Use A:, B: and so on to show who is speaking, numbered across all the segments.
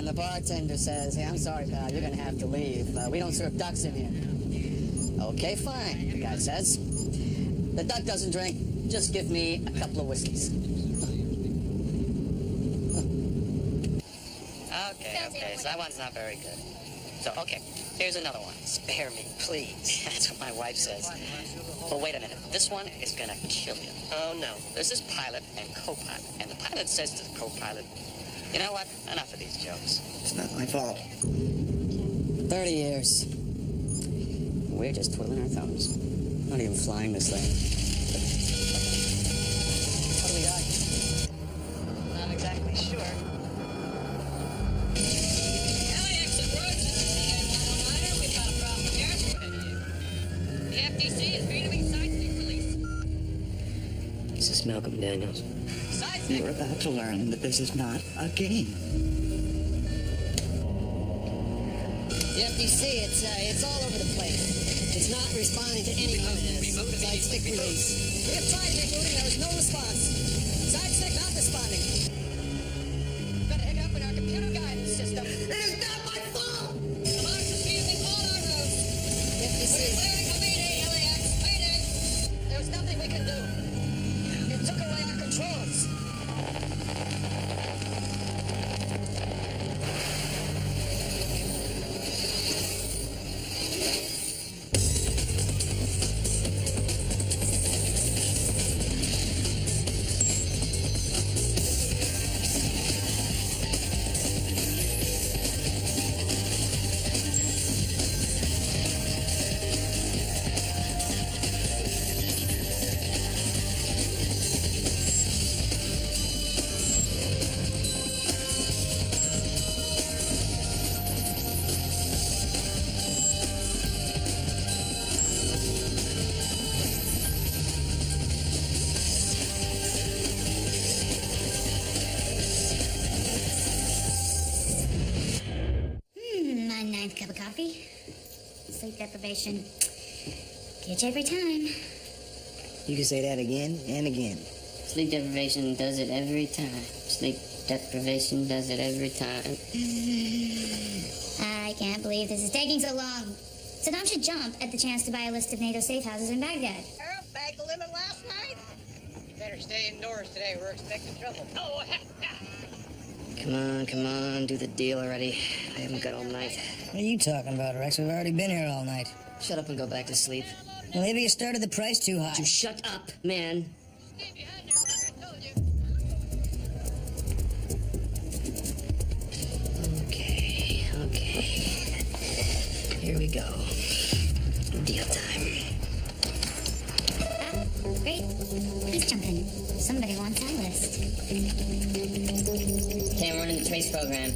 A: the bartender says, hey, I'm sorry, pal, you're gonna have to leave. We don't serve ducks in here. Okay, fine, the guy says. The duck doesn't drink, just give me a couple of whiskeys. Okay, so that one's not very good. So, okay, here's another one. Spare me, please. That's what my wife says. Well, wait a minute. This one is gonna kill you. Oh, no. There's this pilot and co-pilot. And the pilot says to the co-pilot, you know what? Enough of these jokes.
B: It's not my fault.
A: 30 years. We're just twiddling our thumbs. Not even flying this thing. What do we got? Not exactly sure.
C: This is Malcolm Daniels.
B: You're about to learn that this is not a game.
A: The FTC, it's all over the place. It's not responding to any comments. Side stick release. We have tried rebooting, there is no response. Side stick not responding. We've got a hiccup in our computer guidance system. It is not my fault! Amounts confusing all our roads. The FTC. We're clearing for Mayday, LAX. Mayday! There's nothing we can do. It took away our controls.
D: Cup of coffee. Sleep deprivation. Get you every time.
B: You can say that again and again.
C: Sleep deprivation does it every time. Sleep deprivation does it every time.
D: I can't believe this is taking so long. Saddam should jump at the chance to buy a list of NATO safe houses in Baghdad.
E: Well, bagged the limit last night. You better stay indoors today. We're expecting trouble. Oh,
C: Come on, do the deal already. I haven't got all night.
F: What are you talking about, Rex? We've already been here all night.
C: Shut up and go back to sleep.
F: Well, maybe you started the price too high.
C: You shut up, man. Okay. Here we go. Deal time.
D: Great. Please jump in. Somebody wants that list.
C: Okay, I'm running the trace program.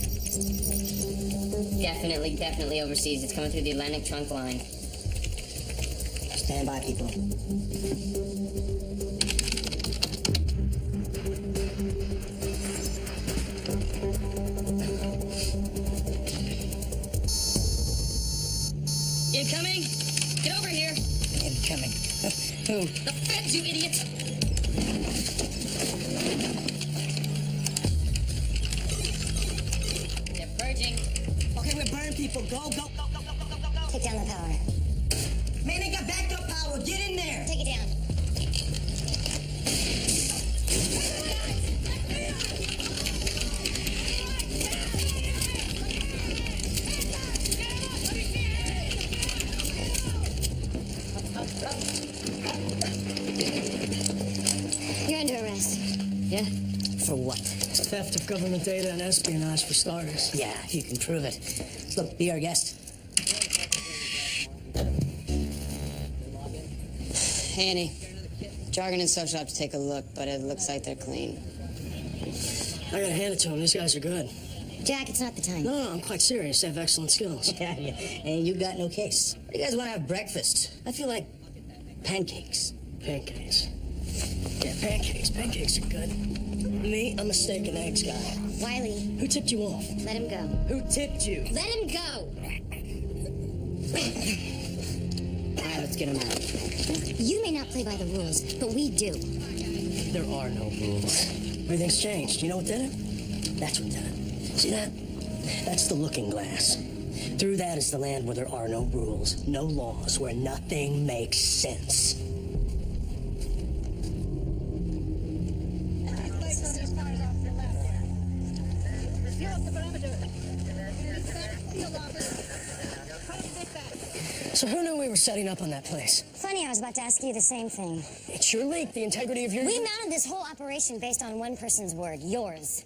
C: Definitely overseas. It's coming through the Atlantic trunk line.
F: Stand by, people.
C: Incoming! Get over here!
F: Incoming. Who?
C: The feds, you idiot! They're purging.
F: Okay, we're burning people. Go.
D: Take down the power.
F: Man, they got backup power. Get in there.
D: Take it down. You're under arrest.
C: Yeah?
F: For what?
G: Theft of government data and espionage for starters.
F: Yeah, you can prove it. Look, be our guest.
A: Annie, Jargon and Social have to take a look, but it looks like they're clean.
G: I gotta hand it to them. These guys are good.
D: Jack, it's not the time.
G: No, I'm quite serious. They have excellent skills.
F: Yeah, and you got no case. What do you guys want to have breakfast? I feel like pancakes.
G: Pancakes. Yeah, pancakes. Pancakes are good. Me, I'm a steak and eggs guy.
D: Wiley,
G: Who tipped you off?
D: let him go.
G: Who tipped you?
D: Let him go!
C: All right, let's get him out.
D: You may not play by the rules, but we do.
G: There are no rules. Everything's changed. You know what did it? That's what did it. See that? That's the looking glass. Through that is the land where there are no rules, no laws, where nothing makes sense. So who knew we were setting up on that place?
D: Funny, I was about to ask you the same thing.
G: It's your leak, the integrity of your...
D: We mounted this whole operation based on one person's word, yours.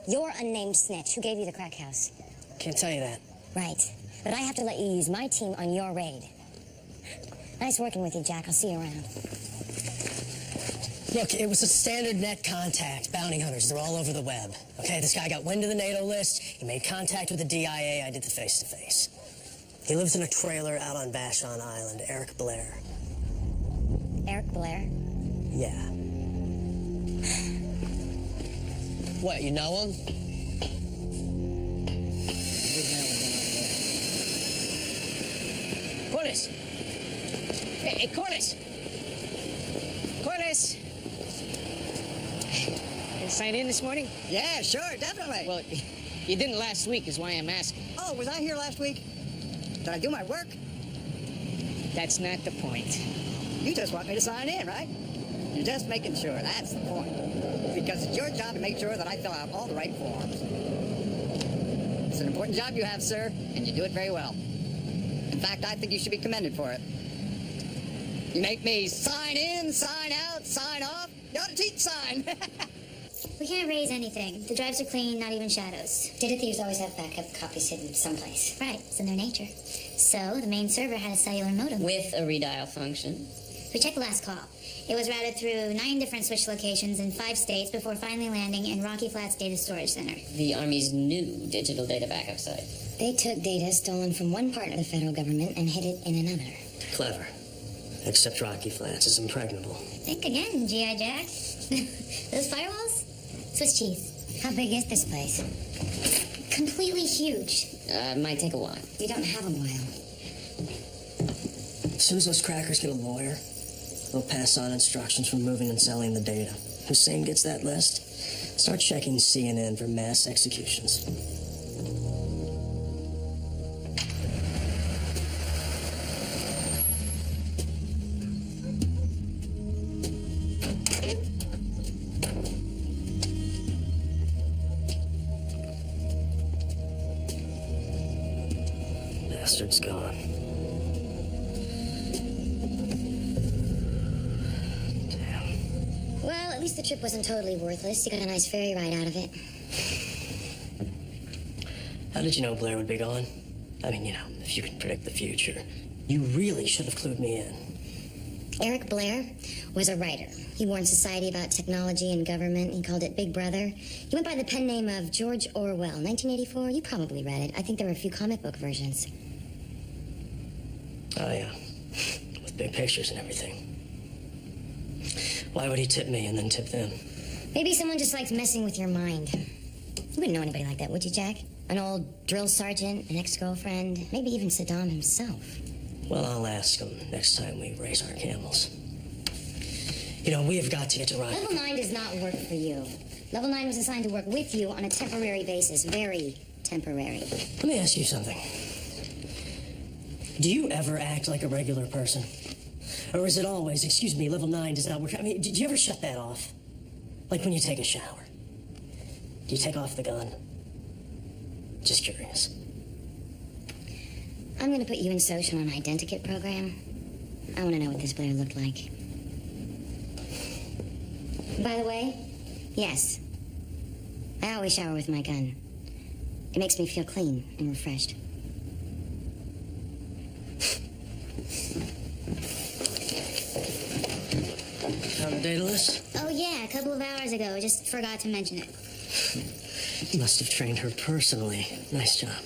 D: Your unnamed snitch who gave you the crack house.
G: Can't tell you that.
D: Right. But I have to let you use my team on your raid. Nice working with you, Jack. I'll see you around.
G: Look, it was a standard net contact. Bounty hunters, they're all over the web. Okay, this guy got wind of the NATO list. He made contact with the DIA. I did the face-to-face. He lives in a trailer out on Vashon Island. Eric Blair.
D: Eric Blair?
G: Yeah. What, you know him?
E: Corliss! Hey, Corliss! Corliss! You sign in this morning?
A: Yeah, sure, definitely.
E: Well, you didn't last week is why I'm asking.
A: Oh, was I here last week? Did I do my work?
E: That's not the point.
A: You just want me to sign in, right? You're just making sure, that's the point. Because it's your job to make sure that I fill out all the right forms. It's an important job you have, sir, and you do it very well. In fact, I think you should be commended for it. You make me sign in, sign out, sign off. You ought to teach sign.
D: We can't raise anything. The drives are clean, not even shadows. Data thieves always have backup copies hidden someplace. Right, it's in their nature. So, the main server had a cellular modem.
C: With a redial function.
D: We checked the last call. It was routed through 9 different switch locations in 5 states before finally landing in Rocky Flats Data Storage Center.
C: The Army's new digital data backup site.
D: They took data stolen from one part of the federal government and hid it in another.
G: Clever. Except Rocky Flats is impregnable.
D: Think again, G.I. Jack. Those firewalls? Swiss cheese. How big is this place? Completely huge.
C: Might take a while.
D: We don't have a while.
G: As soon as those crackers get a lawyer, they'll pass on instructions for moving and selling the data. Hussein gets that list. Start checking CNN for mass executions. Bastard's gone.
D: Well, at least the trip wasn't totally worthless. You got a nice ferry ride out of it.
G: How did you know Blair would be gone? I mean, you know, if you can predict the future. You really should have clued me in.
D: Eric Blair was a writer. He warned society about technology and government. He called it Big Brother. He went by the pen name of George Orwell. 1984? You probably read it. I think there were a few comic book versions.
G: Oh, yeah. With big pictures and everything. Why would he tip me and then tip them?
D: Maybe someone just likes messing with your mind. You wouldn't know anybody like that, would you, Jack? An old drill sergeant, an ex-girlfriend, maybe even Saddam himself.
G: Well, I'll ask him next time we raise our camels. You know, we have got to get to Rocky.
D: Level 9 does not work for you. Level 9 was assigned to work with you on a temporary basis. Very temporary.
G: Let me ask you something. Do you ever act like a regular person? Or is it always, excuse me, level 9 does not work? I mean, did you ever shut that off? Like when you take a shower. Do you take off the gun? Just curious.
D: I'm gonna put you in social on an identikit program. I want to know what this Blair looked like. By the way, yes, I always shower with my gun. It makes me feel clean and refreshed.
G: On the data list?
D: Oh yeah, a couple of hours ago. Just forgot to mention it.
G: You must have trained her personally. Nice job.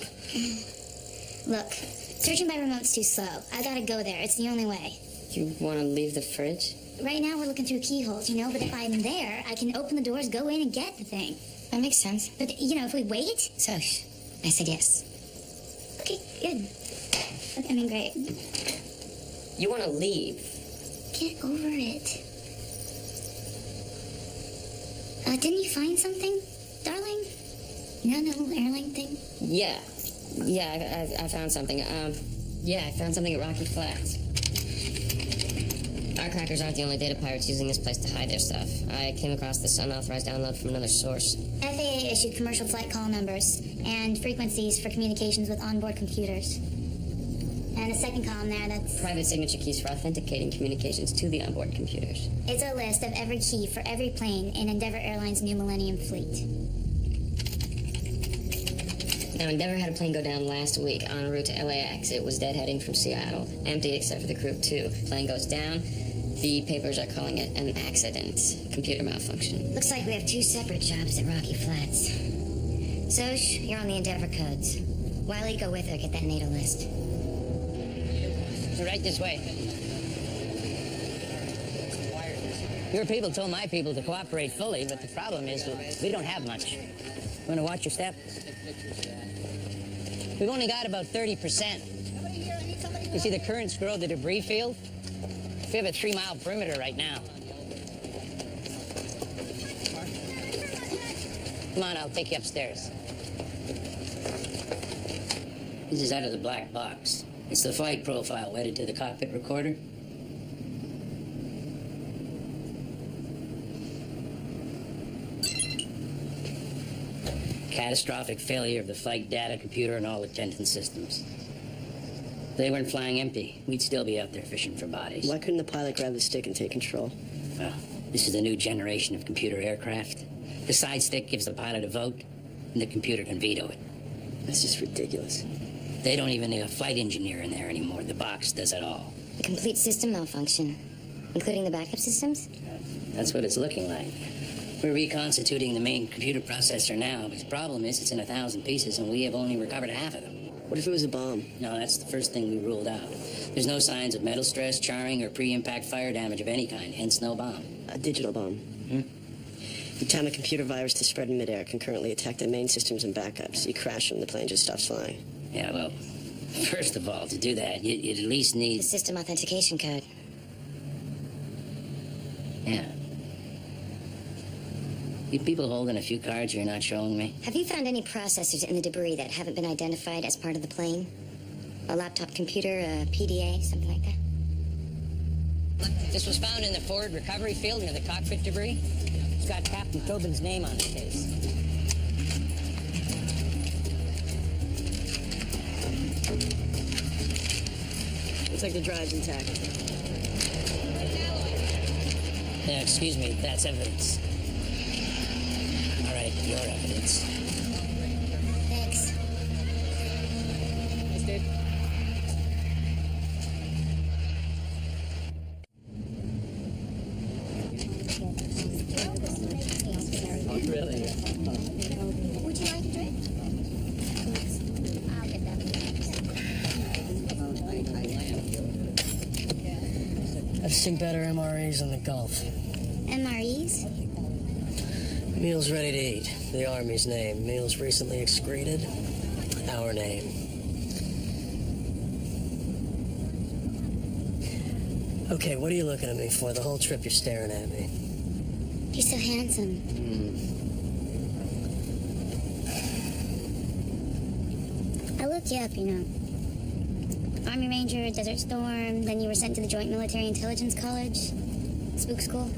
D: Look, searching by remote's too slow. I gotta go there. It's the only way.
C: You want to leave the fridge?
D: Right now we're looking through keyholes, you know, but if I'm there, I can open the doors, go in, and get the thing. That makes sense. But, you know, if we wait... So, I said yes. Okay, good. Okay, I mean, great.
C: You want to leave?
D: Get over it. Didn't you find something, darling? You know that little airline thing?
C: Yeah. Yeah, I found something. Yeah, I found something at Rocky Flats. Our crackers aren't the only data pirates using this place to hide their stuff. I came across this unauthorized download from another source.
D: FAA issued commercial flight call numbers and frequencies for communications with onboard computers. And a second column there, that's...
C: Private signature keys for authenticating communications to the onboard computers.
D: It's a list of every key for every plane in Endeavour Airlines' new Millennium fleet.
C: Now, Endeavour had a plane go down last week en route to LAX. It was deadheading from Seattle, empty except for the crew, too. Plane goes down. The papers are calling it an accident, computer malfunction.
D: Looks like we have two separate jobs at Rocky Flats. Soch, you're on the Endeavour codes. Wiley, go with her, get that NATO list.
F: Right this way. Your people told my people to cooperate fully, but the problem is we don't have much. You want to watch your step? We've only got about 30%. You see the currents grow the debris field? We have a 3-mile perimeter right now. Come on, I'll take you upstairs. This is out of the black box. It's the flight profile wedded to the cockpit recorder. Catastrophic failure of the flight data computer and all attendant systems. If they weren't flying empty, we'd still be out there fishing for bodies.
H: Why couldn't the pilot grab the stick and take control?
F: Well, this is a new generation of computer aircraft. The side stick gives the pilot a vote, and the computer can veto it.
H: That's just ridiculous.
F: They don't even need a flight engineer in there anymore. The box does it all.
D: A complete system malfunction, including the backup systems?
F: That's what it's looking like. We're reconstituting the main computer processor now, but the problem is it's in 1,000 pieces, and we have only recovered half of them.
H: What if it was a bomb?
F: No, that's the first thing we ruled out. There's no signs of metal stress, charring, or pre-impact fire damage of any kind, hence no bomb.
H: A digital bomb. You time a computer virus to spread in midair, concurrently attack the main systems and backups. You crash them, the plane just stops flying.
F: Yeah, well, first of all, to do that, you'd at least need...
D: The system authentication code.
F: Yeah. You people holding a few cards you're not showing me?
D: Have you found any processors in the debris that haven't been identified as part of the plane? A laptop computer, a PDA, something like that?
F: This was found in the forward recovery field near the cockpit debris. It's got Captain Tobin's name on the case.
H: Looks like the drive's intact.
F: Yeah, excuse me, that's evidence. All right, your evidence.
D: Thanks.
E: Thanks, dude.
H: Really?
D: Would you like a drink? I'll get that.
G: I've seen better MREs in the Gulf.
D: MREs?
G: Meals ready to eat. The Army's name. Meals recently excreted. Our name. Okay, what are you looking at me for? The whole trip you're staring at me.
D: You're so handsome. I looked you up, you know. Army Ranger, Desert Storm, then you were sent to the Joint Military Intelligence College. Spook School.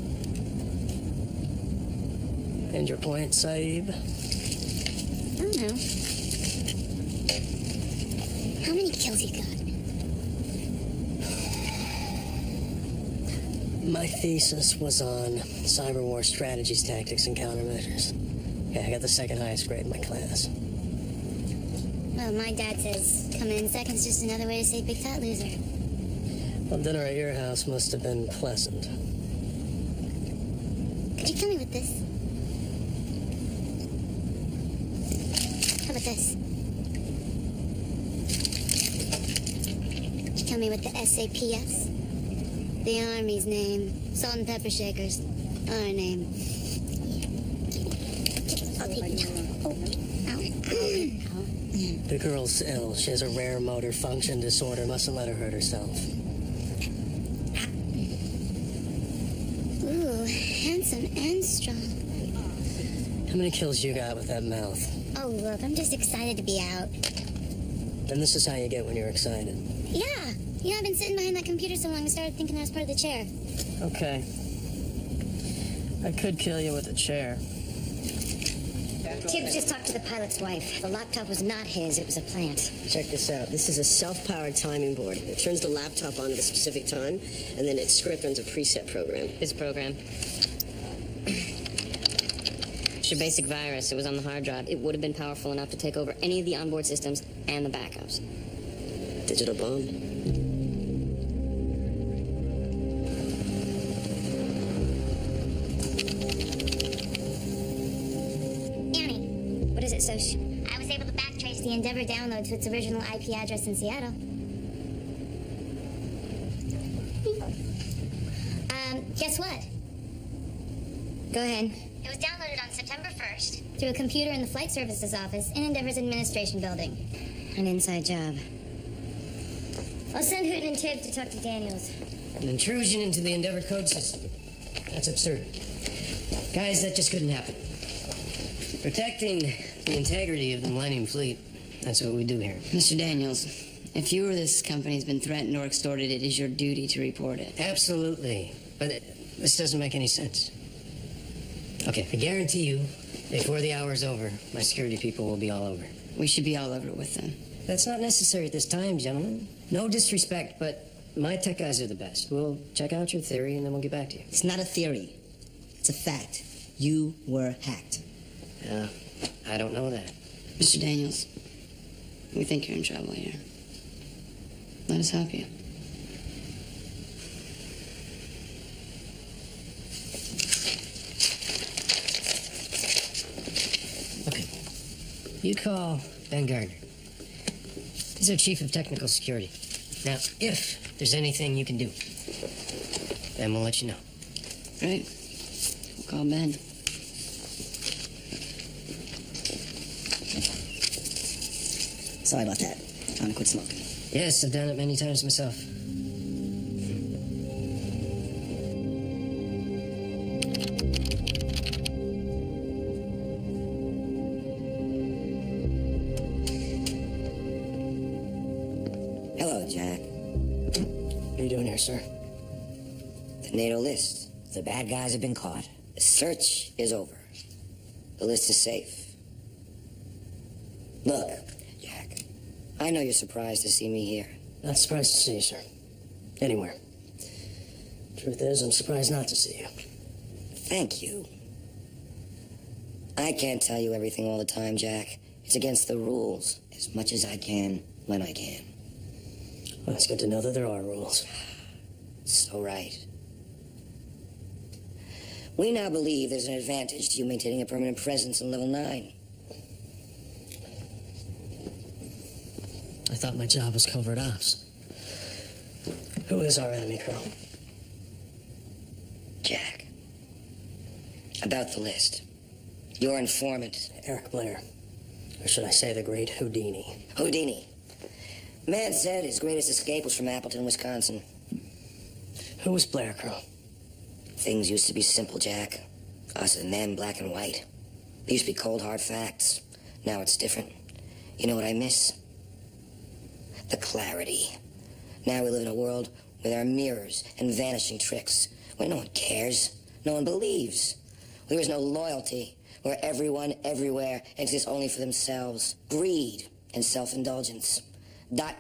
G: And your point, Saeed?
D: I don't know. How many kills you got?
G: My thesis was on cyber war strategies, tactics, and countermeasures. Yeah, I got the second highest grade in my class.
D: Well, my dad says coming in second's just another way to say big fat loser.
G: Well, dinner at your house must have been pleasant.
D: Could you kill me with this? How about this? Could you kill me with the SAPS? The Army's name. Salt and pepper shakers. Our name. I'll take you. Oh, ow, ow, ow.
G: The girl's ill. She has a rare motor function disorder. Mustn't let her hurt herself.
D: Ooh, handsome and strong.
G: How many kills you got with that mouth?
D: Oh, look, I'm just excited to be out.
G: And this is how you get when you're excited.
D: Yeah. You know, I've been sitting behind that computer so long I started thinking I was part of the chair.
G: Okay. I could kill you with a chair.
D: Tibbs just talked to the pilot's wife. The laptop was not his, it was a plant.
H: Check this out. This is a self-powered timing board. It turns the laptop on at a specific time, and then its script runs a preset program.
C: This program. It's your basic virus. It was on the hard drive. It would have been powerful enough to take over any of the onboard systems and the backups.
H: Digital bomb.
D: What is it, Soch? I was able to backtrace the Endeavour download to its original IP address in Seattle. Guess what? Go ahead. It was downloaded on September 1st through a computer in the Flight Services office in Endeavour's administration building. An inside job. I'll send Hooten and Tibbs to talk to Daniels.
F: An intrusion into the Endeavour code system. That's absurd. Guys, that just couldn't happen. Protecting the integrity of the Millennium Fleet, that's what we do here.
C: Mr. Daniels, if you or this company's been threatened or extorted, it is your duty to report it.
F: Absolutely. But this doesn't make any sense. Okay, I guarantee you, before the hour's over, my security people will be all over.
C: We should be all over it with them.
F: That's not necessary at this time, gentlemen. No disrespect, but my tech guys are the best. We'll check out your theory, and then we'll get back to you.
A: It's not a theory. It's a fact. You were hacked.
F: I don't know that.
C: Mr. Daniels, we think you're in trouble here. Let us help you.
F: Okay. You call Ben Gardner. He's our chief of technical security. Now, if there's anything you can do, then we'll let you know.
C: Great. We'll call Ben.
A: Sorry about that. Time to quit smoking.
F: Yes, I've done it many times myself.
I: Hello, Jack.
G: What are you doing here, sir?
I: The NATO list. The bad guys have been caught. The search is over. The list is safe. Look, Jack, I know you're surprised to see me here.
G: Not surprised to see you, sir. Anywhere. Truth is, I'm surprised not to see you.
I: Thank you. I can't tell you everything all the time, Jack. It's against the rules. As much as I can, when I can.
G: Well, it's good to know that there are rules.
I: So right. We now believe there's an advantage to you maintaining a permanent presence in Level 9.
G: I thought my job was covert ops. Who is our enemy, Colonel?
I: Jack. About the list. Your informant.
G: Eric Blair. Or should I say the great Houdini?
I: Houdini. Man said his greatest escape was from Appleton, Wisconsin.
G: Who was Blair, Colonel?
I: Things used to be simple, Jack. Us and them, black and white. They used to be cold, hard facts. Now it's different. You know what I miss? The clarity. Now we live in a world where there are mirrors and vanishing tricks, where no one cares, no one believes, where there is no loyalty, where everyone, everywhere exists only for themselves. Greed and self-indulgence.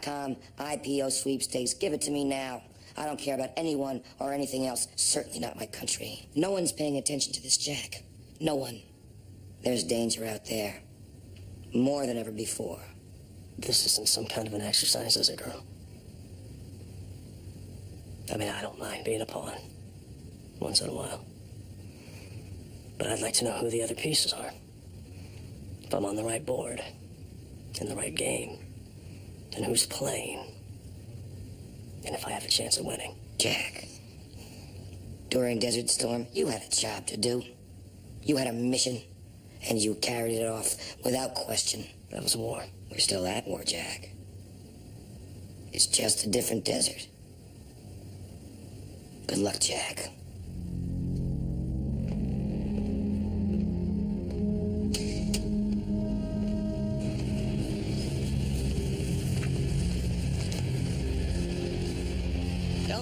I: .com, IPO sweepstakes, give it to me now. I don't care about anyone or anything else, certainly not my country. No one's paying attention to this, Jack. No one. There's danger out there. More than ever before.
G: This isn't some kind of an exercise, is it, girl? I mean, I don't mind being a pawn. Once in a while. But I'd like to know who the other pieces are. If I'm on the right board. In the right game. And who's playing. And if I have a chance of winning.
I: Jack. During Desert Storm, you had a job to do. You had a mission. And you carried it off without question.
G: That was war.
I: We're still at war, Jack. It's just a different desert. Good luck, Jack.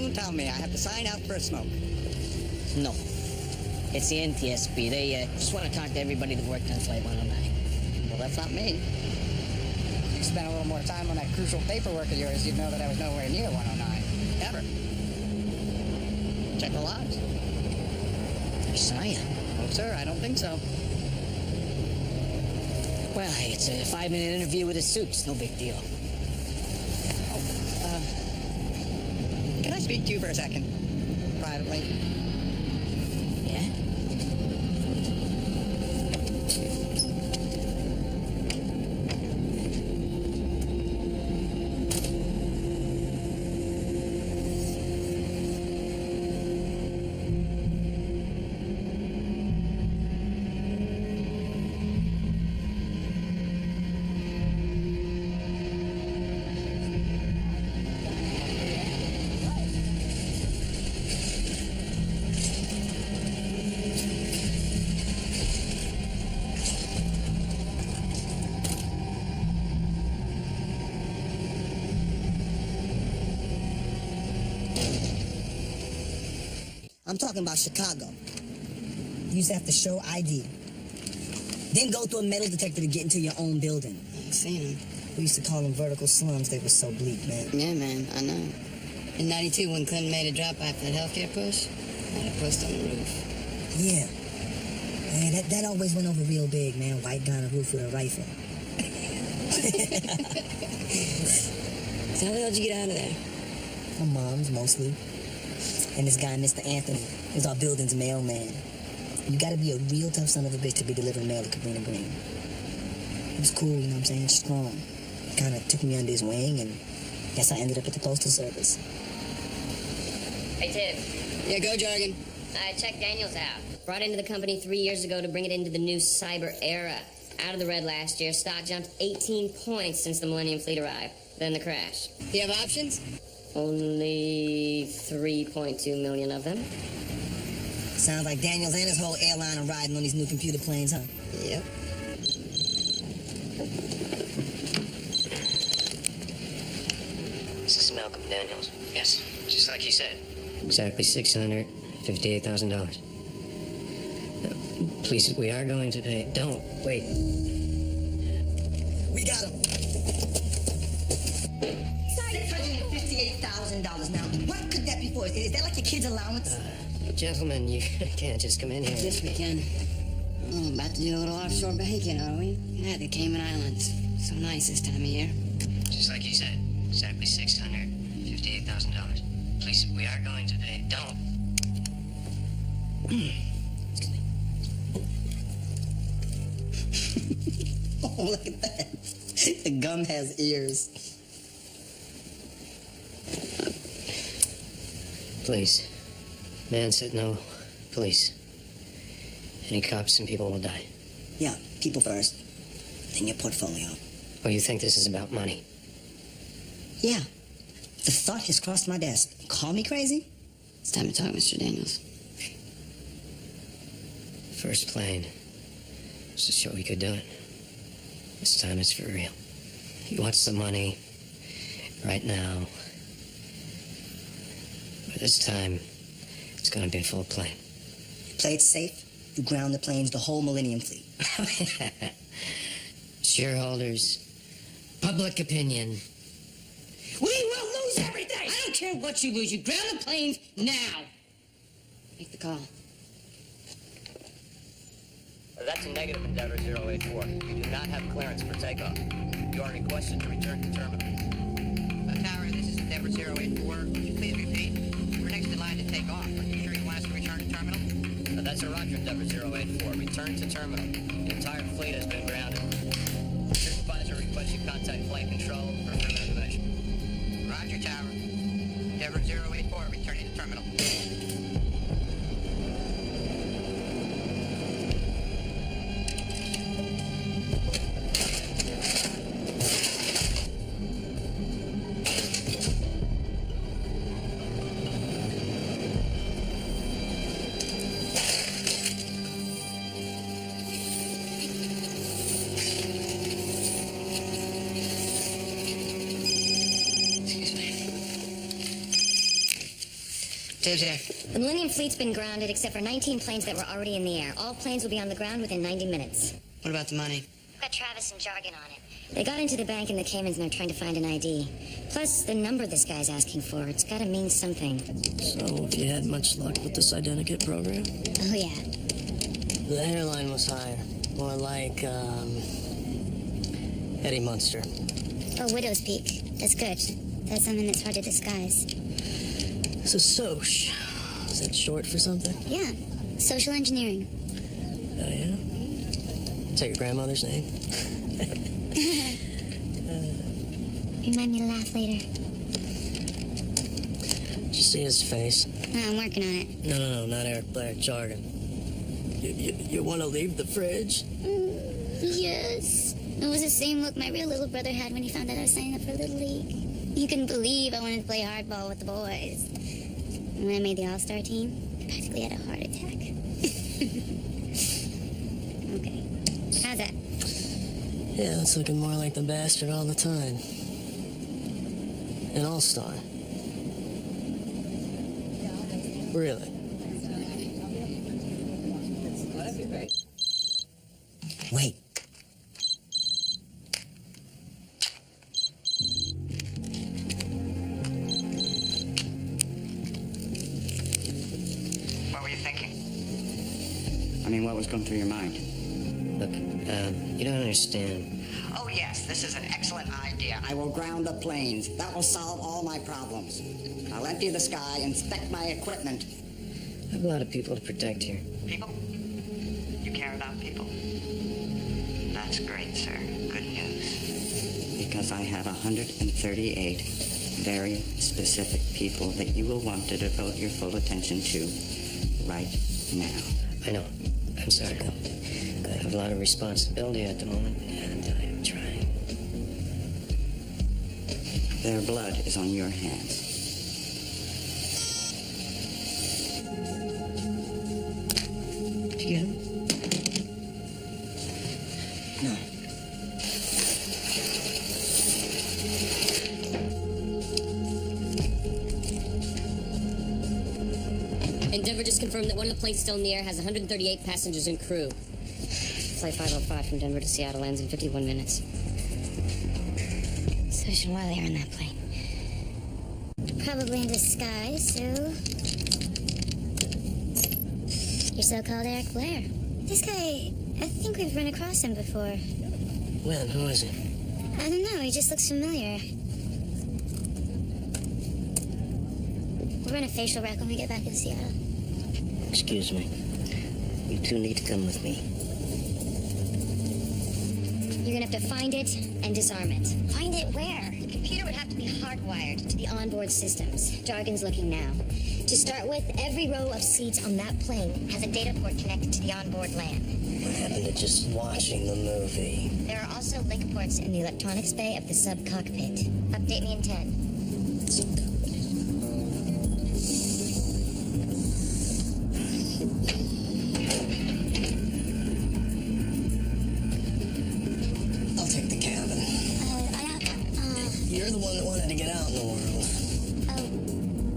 E: Don't tell me I have to sign out for a smoke.
A: No. It's the NTSB. They just want to talk to everybody that worked on Flight 109.
E: Well, that's not me. If you spent a little more time on that crucial paperwork of yours, you'd know that I was nowhere near 109. Ever. Check the logs.
A: Saw ya.
E: No, sir, I don't think so.
A: Well, hey, it's a 5-minute interview with a suit. It's no big deal.
E: Can I speak to you for a second? Privately?
A: Yeah?
J: I'm talking about Chicago. You used to have to show ID. Then go through a metal detector to get into your own building.
A: I've seen them.
J: We used to call them vertical slums. They were so bleak, man.
A: Yeah, man, I know. In 92, when Clinton made a drop after that healthcare push, I had a post on the roof.
J: Yeah. Man, that always went over real big, man. White guy on a roof with a rifle.
A: So how the hell did you get out of there?
J: My mom's, mostly. And this guy, Mr. Anthony, is our building's mailman. You gotta be a real tough son of a bitch to be delivering mail to Cabrini Green. He was cool, you know what I'm saying? Strong. Kind of took me under his wing, and guess I ended up at the Postal Service.
C: Hey, Tim.
A: Yeah, go, Jargon.
C: I checked Daniels out. Brought into the company 3 years ago to bring it into the new cyber era. Out of the red last year, stock jumped 18 points since the Millennium Fleet arrived. Then the crash.
A: Do you have options?
C: Only 3.2 million of them.
J: Sounds like Daniels and his whole airline are riding on these new computer planes, huh?
A: Yep.
F: This is Malcolm Daniels. Yes, just like he said. Exactly $658,000. Please, we are going to pay. Don't wait.
J: We got him. $658,000 now. What could that be for? Is that like your kid's allowance?
F: Gentlemen, you can't just come in here.
A: Yes, we can. Oh, about to do a little offshore banking, are we? Yeah, the Cayman Islands. So nice this time of year.
F: Just like he said. Exactly $658,000. Please, we are going to pay. Don't.
J: Oh, look at that. The gum has ears.
F: Please. Man said no. Police. Any cops and people will die.
J: Yeah, people first. Then your portfolio.
F: Oh, you think this is about money?
J: Yeah. The thought has crossed my desk. Call me crazy?
A: It's time to talk, Mr. Daniels.
F: First plane. Just to show we could do it. This time it's for real. He wants the money. Right now. But this time, it's gonna be a full plane.
J: Play it safe. You ground the planes, the whole Millennium Fleet.
F: Shareholders. Public opinion.
A: We will lose everything! I don't care what you lose. You ground the planes now. Make the call.
K: That's a negative, Endeavor 084. You do not have clearance for takeoff. You are requested to return to terminal.
E: Tower, this is Endeavor 084. Would you please repeat? We're next in line to take off. Are you sure you want us to return to terminal?
K: That's a Roger, Endeavor 084. Return to terminal. The entire fleet has been grounded. Supervisor requests you contact flight control for further information.
E: Roger, Tower. Endeavor 084, returning to terminal.
D: The Millennium Fleet's been grounded except for 19 planes that were already in the air. All planes will be on the ground within 90 minutes.
K: What about the money?
D: I've got Travis and Jargon on it. They got into the bank in the Caymans and they're trying to find an ID. Plus, the number this guy's asking for, it's gotta mean something.
F: So, have you had much luck with this identikit program?
D: Oh, yeah.
F: The hairline was higher. More like, Eddie Munster.
D: Oh, Widow's Peak. That's good. That's something that's hard to disguise.
F: So, SOCH. Is that short for something?
D: Yeah. Social engineering.
F: Oh, yeah? Is that your grandmother's name?
D: Remind me to laugh later.
F: Did you see his face?
D: No, I'm working on it.
F: No, not Eric Blair, Jargon. You want to leave the fridge?
D: Yes. It was the same look my real little brother had when he found out I was signing up for Little League. You couldn't believe I wanted to play hardball with the boys. And when I made the All-Star team, I practically had a heart attack. Okay. How's that?
F: Yeah, it's looking more like the bastard all the time. An all-star. Really?
J: Wait.
B: What were you thinking? I mean, what was going through your mind?
F: Look, you don't understand.
B: Oh, yes, this is an excellent idea. I will ground the planes. That will solve all my problems. I'll empty the sky, inspect my equipment.
F: I have a lot of people to protect here.
B: People? You care about people? That's great, sir. Good news. Because I have 138 very specific people that you will want to devote your full attention to right now.
F: I know. I'm sorry. I have a lot of responsibility at the moment, and I'm trying.
B: Their blood is on your hands.
J: Did you get him? No.
C: Endeavour just confirmed that one of the planes still in the air has 138 passengers and crew. Flight 505 from Denver to Seattle lands in 51 minutes.
D: Social warrior on that plane. Probably in disguise, so... Your so-called Eric Blair. This guy, I think we've run across him before.
F: When? Who is he?
D: I don't know, he just looks familiar. We'll run a facial rack when we get back to Seattle.
F: Excuse me. You two need to come with me.
D: You're gonna have to find it and disarm it. Find it where? The computer would have to be hardwired to the onboard systems. Jargon's looking now. To start with, every row of seats on that plane has a data port connected to the onboard LAN.
F: What happened to just watching the movie?
D: There are also link ports in the electronics bay of the sub-cockpit. Update me in 10.
F: You're the one that wanted to get out in the world.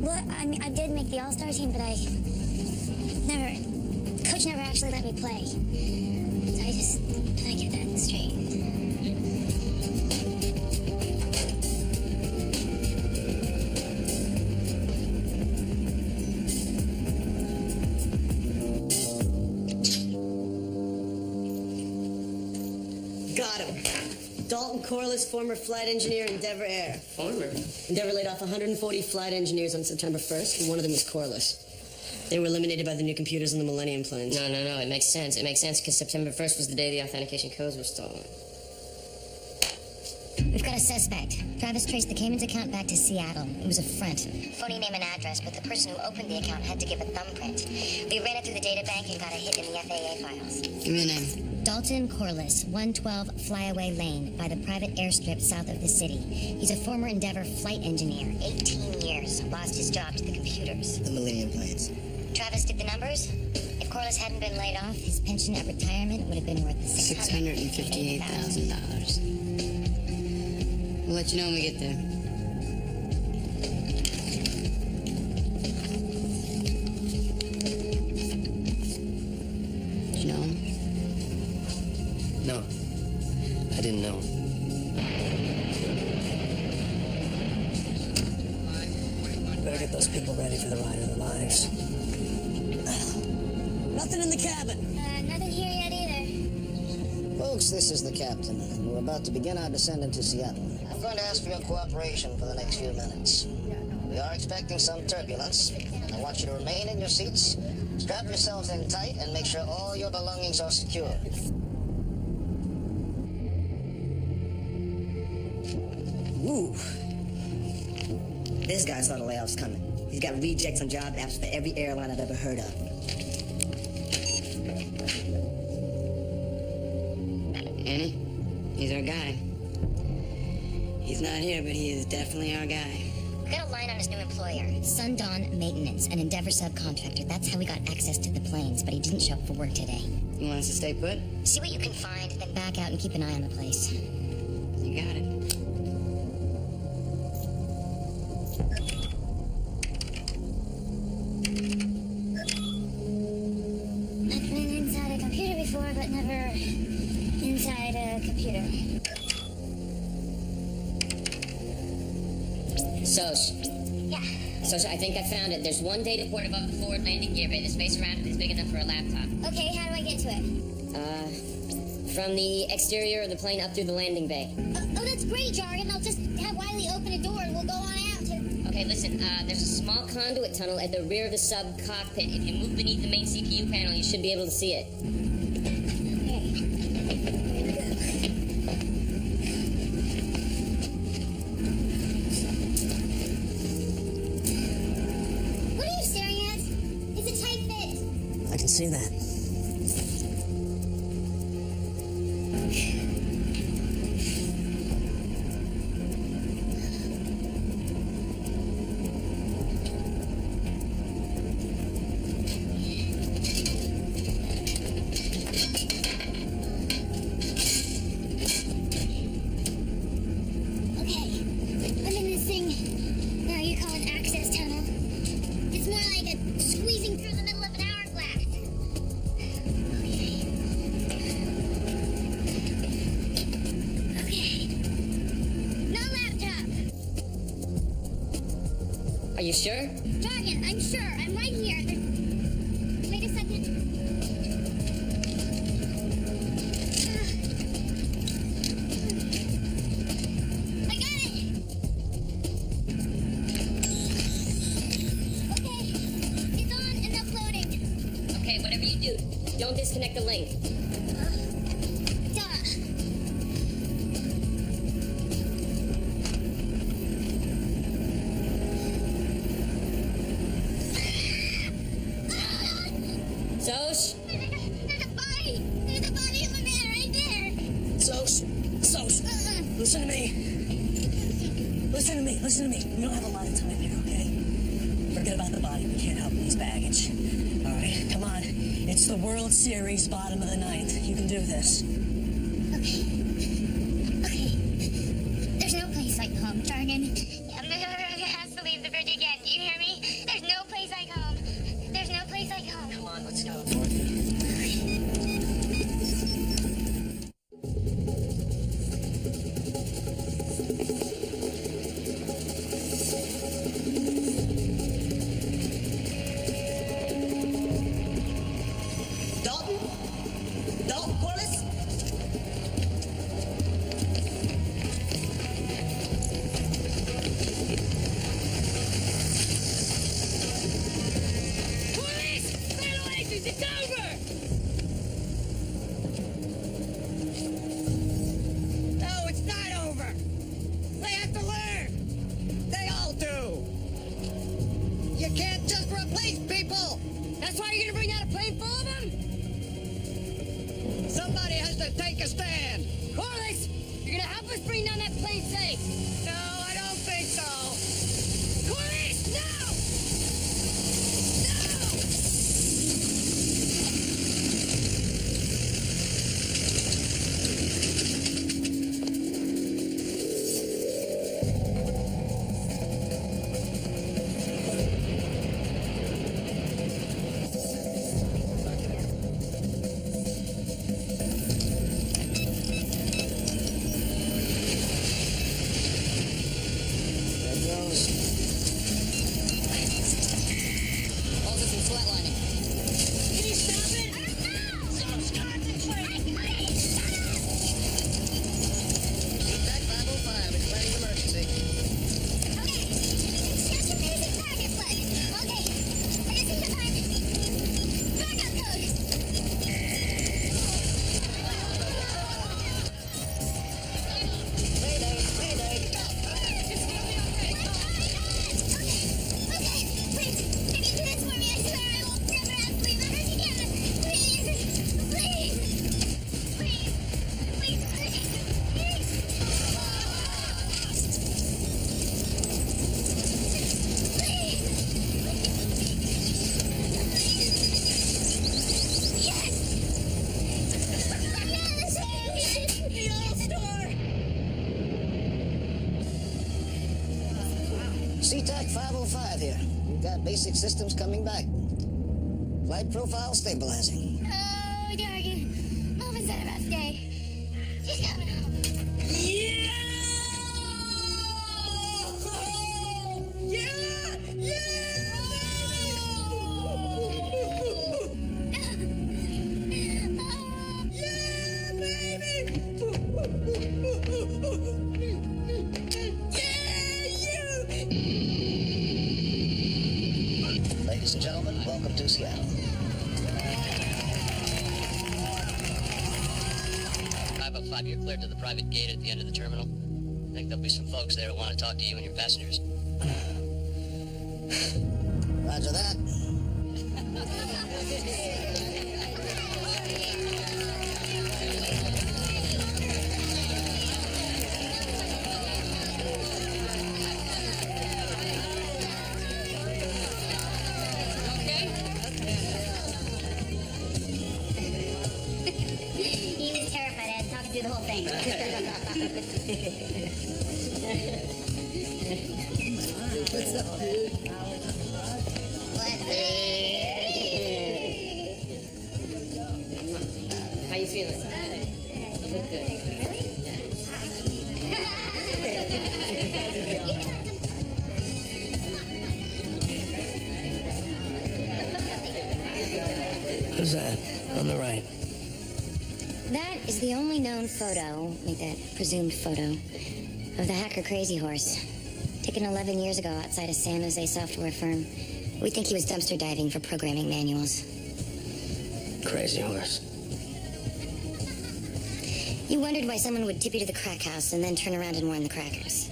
D: Well, I mean, I did make the All-Star team, but Coach never actually let me play. So I get that straight.
H: Got him. Dalton Corliss, former flight engineer, Endeavour Air.
F: Former?
H: Endeavour laid off 140 flight engineers on September 1st, and one of them was Corliss. They were eliminated by the new computers in the Millennium planes.
C: No, it makes sense. It makes sense because September 1st was the day the authentication codes were stolen.
D: We've got a suspect. Travis traced the Cayman's account back to Seattle. It was a front. Phony name and address, but the person who opened the account had to give a thumbprint. We ran it through the data bank and got a hit in the FAA files.
C: Give me a name.
D: Dalton Corliss, 112 Flyaway Lane, by the private airstrip south of the city. He's a former Endeavour flight engineer, 18 years, lost his job to the computers.
J: The Millennium planes.
D: Travis did the numbers. If Corliss hadn't been laid off, his pension at retirement would have been worth
C: $658,000. We'll let you know when we get there.
F: No, I didn't know.
G: Better get those people ready for the ride of their lives. Nothing in the cabin.
D: Nothing here yet either.
A: Folks, this is the captain, and we're about to begin our descent into Seattle. I'm going to ask for your cooperation for the next few minutes. We are expecting some turbulence. I want you to remain in your seats, strap yourselves in tight, and make sure all your belongings are secure.
I: Ooh. This guy saw the layoffs coming. He's got rejects on job apps for every airline I've ever heard of.
C: Annie, he's our guy. He's not here, but he is definitely our guy.
D: Got a line on his new employer, Sundawn Maintenance, an Endeavor subcontractor. That's how we got access to the planes, but he didn't show up for work today.
C: You want us to stay put?
D: See what you can find, then back out and keep an eye on the place.
C: You got it.
D: I've been inside a computer before, but never inside a computer.
C: Sos.
D: Yeah.
C: Sos, I think I found it. There's one data port above the forward landing gear bay. The space around it is big enough for a laptop.
D: Okay, how do I get to it?
C: From the exterior of the plane up through the landing bay.
D: Oh, that's great, Jargon. I'll just have Wiley open a door and we'll go on out.
C: Okay, listen, there's a small conduit tunnel at the rear of the sub cockpit. If you move beneath the main CPU panel, you should be able to see it.
D: What are you staring at? It's a tight fit.
G: I can see that.
D: Okay, I'm in this thing. Now you call it access tunnel. It's more like a squeezing through the middle of an hourglass. Okay. No laptop.
C: Are you sure?
D: Jargon, I'm sure. I'm right here. Wait a second. I got it. Okay. It's on and uploading.
C: Okay, whatever you do, don't disconnect the link.
D: Duh.
C: Sos?
D: There's a body. There's a body of a man right there.
G: Sos, listen to me. Listen to me, listen to me. We don't have a lot of time here, okay? Forget about the body. We can't help these baggage. All right, come on. It's the World Series, bottom of the ninth. You can do this.
D: Okay. There's no place like home, Jargon. I have to leave the bridge again. Do you hear me? There's no place like home. There's no place like home.
G: Come on, let's go.
I: Dalton? Dalton Corliss?
E: No, it's not over. They have to learn. They all do. You can't just replace people. That's why you're gonna bring out a plane full of them? Somebody has to take a stand. Corliss, you're gonna help us bring down that plane safe. No, I don't think so. Corliss, no!
A: SeaTac 505 here. We've got basic systems coming back. Flight profile stabilizing.
D: Oh, Darky. Mom is sad about today. She's coming home.
E: Yeah!
A: Ladies and gentlemen, welcome to Seattle.
K: 505, you're cleared to the private gate at the end of the terminal. I think there'll be some folks there who want to talk to you and your passengers.
A: Roger that.
D: He was terrified. I had to talk through the whole thing.
A: What's up, dude?
C: How you feeling? Look good.
F: Who's that? On the right.
D: That is the only known photo, like that presumed photo, of the hacker Crazy Horse. Taken 11 years ago outside a San Jose software firm. We think he was dumpster diving for programming manuals.
F: Crazy Horse.
D: You wondered why someone would tip you to the crack house and then turn around and warn the crackers.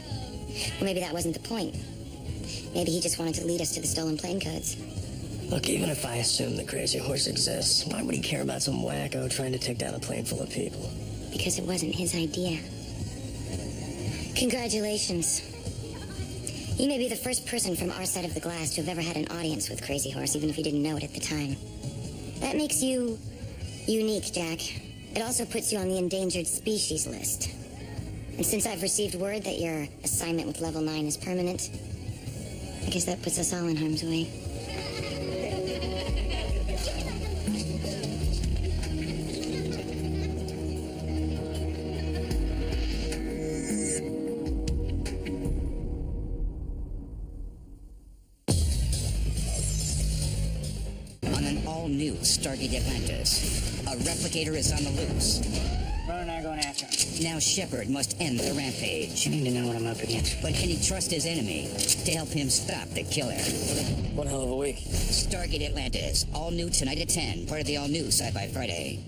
D: Well, maybe that wasn't the point. Maybe he just wanted to lead us to the stolen plane codes.
F: Look, even if I assume the Crazy Horse exists, why would he care about some wacko trying to take down a plane full of people?
D: Because it wasn't his idea. Congratulations. You may be the first person from our side of the glass to have ever had an audience with Crazy Horse, even if you didn't know it at the time. That makes you unique, Jack. It also puts you on the endangered species list. And since I've received word that your assignment with Level 9 is permanent, I guess that puts us all in harm's way.
L: On an all-new Stargate Atlantis, a replicator is on the loose.
J: We're not going after him.
L: Now Shepard must end the rampage.
J: You need to know what I'm up against.
L: But can he trust his enemy to help him stop the killer?
F: One hell of a week.
L: Stargate Atlantis, all new tonight at 10, part of the all-new Sci-Fi Friday.